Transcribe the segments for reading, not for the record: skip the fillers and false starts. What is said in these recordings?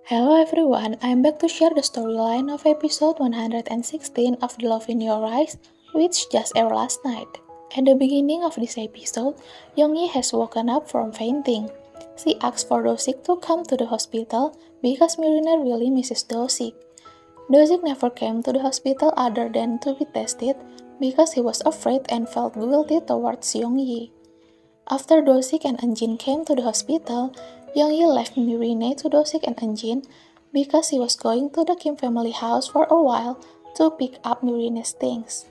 Hello everyone, I'm back to share the storyline of episode 116 of The Love in Your Eyes, which just aired last night. At the beginning of this episode, Yoongi has woken up from fainting. She asks for Do-sik to come to the hospital because Mirina really misses Do-sik. Do-sik never came to the hospital other than to be tested because he was afraid and felt guilty towards Yoongi. After Do-sik and Eunjin came to the hospital, Yoongi left Mirine to Do-sik and Eunjin because he was going to the Kim family house for a while to pick up Mirine's things.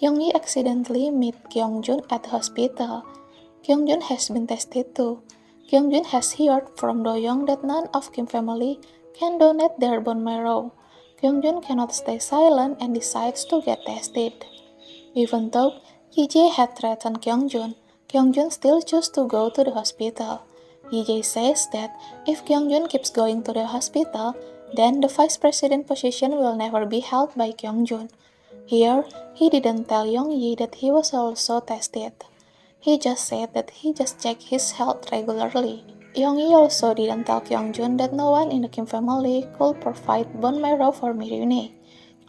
Yoongi accidentally met Kyungjun at the hospital. Kyungjun has been tested too. Kyungjun has heard from Do-young that none of Kim family can donate their bone marrow. Kyungjun cannot stay silent and decides to get tested. Even though Yi-jae had threatened Kyungjun, Kyungjun still chose to go to the hospital. Yi-jae says that if Kyungjun keeps going to the hospital, then the vice president position will never be held by Kyungjun. Here, he didn't tell Young-yi that he was also tested. He just said that he just checked his health regularly. Young-yi also didn't tell Kyungjun that no one in the Kim family could provide bone marrow for Mirine.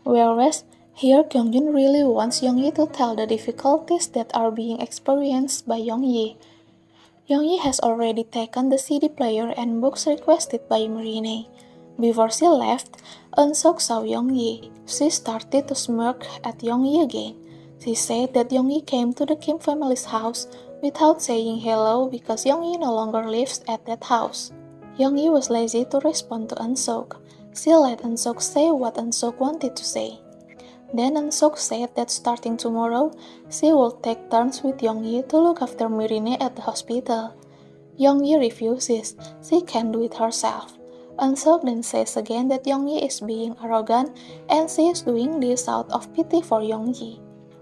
Whereas, here Kyungjun really wants Young-yi to tell the difficulties that are being experienced by Young-yi. Young-yi has already taken the CD player and books requested by Mirine. Before she left, Eun-seok saw Young-yi. She started to smirk at Young-yi again. She said that Young-yi came to the Kim family's house without saying hello because Young-yi no longer lives at that house. Young-yi was lazy to respond to Eun-seok. She let Eun-seok say what Eun-seok wanted to say. Then Eun-seok said that starting tomorrow, she will take turns with Young-yi to look after Mirine at the hospital. Young-yi refuses. She can do it herself. Eun-seok then says again that Young-yi is being arrogant and she is doing this out of pity for Young-yi.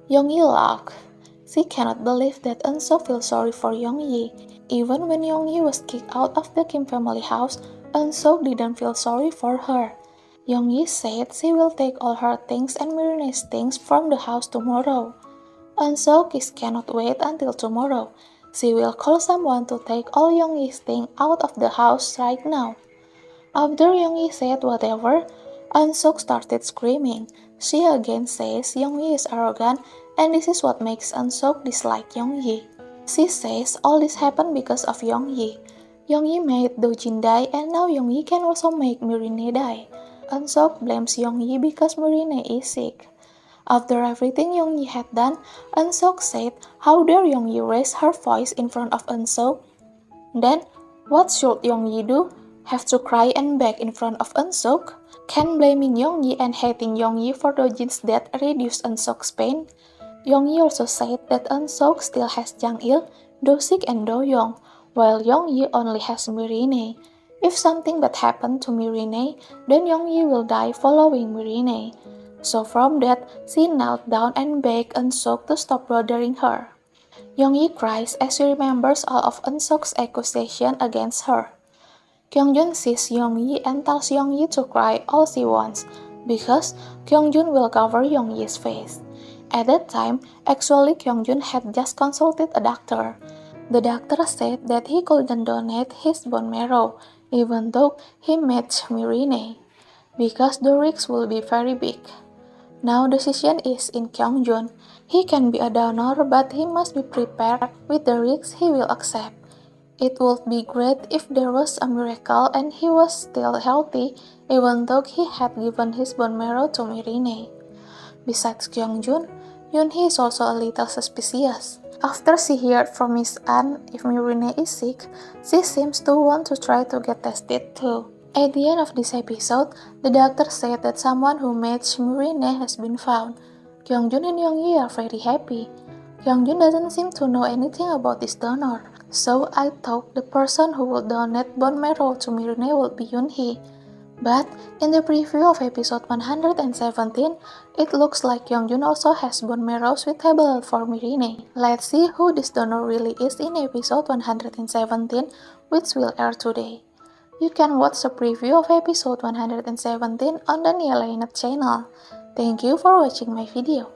Young-yi laughed. She cannot believe that Eun-seok feels sorry for Young-yi. Even when Young-yi was kicked out of the Kim family house, Eun-seok didn't feel sorry for her. Young-yi said she will take all her things and Mirine's things from the house tomorrow. Eun-seok cannot wait until tomorrow. She will call someone to take all Young-yi's things out of the house right now. After Young-yi said whatever, Eun-seok started screaming. She again says Young-yi is arrogant and this is what makes Eun-seok dislike Young-yi. She says all this happened because of Young-yi. Young-yi made Do-jin die and now Young-yi can also make Mirine die. Eun-seok blames Young-yi because Mirine is sick. After everything Young-yi had done, Eun-seok said, "How dare Young-yi raise her voice in front of Eun-seok?" Then, what should Young-yi do? Have to cry and beg in front of Eun-seok? Can blaming Young-yi and hating Young-yi for Do-jin's death reduce Eun-seok's pain? Young-yi also said that Eun-seok still has Jang-il, Do-sik and Do-young, while Young-yi only has Mirine. If something bad happened to Mirine, then Young-yi will die following Mirine. So from that, she knelt down and begged Eun-seok to stop bothering her. Young-yi cries as she remembers all of Eun-seok's accusation against her. Kyungjun sees Young-yi and tells Young-yi to cry all she wants, because Kyungjun will cover Young-yi's face. At that time, actually Kyungjun had just consulted a doctor. The doctor said that he couldn't donate his bone marrow, even though he matched Mirine, because the risk will be very big. Now the decision is in Kyungjun. He can be a donor, but he must be prepared with the risks he will accept. It would be great if there was a miracle and he was still healthy, even though he had given his bone marrow to Mirine. Besides Kyungjun, Yoon-hee is also a little suspicious. After she heard from his aunt if Mirine is sick, she seems to want to try to get tested too. At the end of this episode, the doctor said that someone who matched Mirine has been found. Kyungjun and Young-hee are very happy. Kyungjun doesn't seem to know anything about this donor, so I thought the person who would donate bone marrow to Mirine would be Yoon-hee. But in the preview of episode 117, it looks like Kyungjun also has bone marrow suitable for Mirine. Let's see who this donor really is in episode 117, which will air today. You can watch the preview of episode 117 on the Nia Lainet channel. Thank you for watching my video.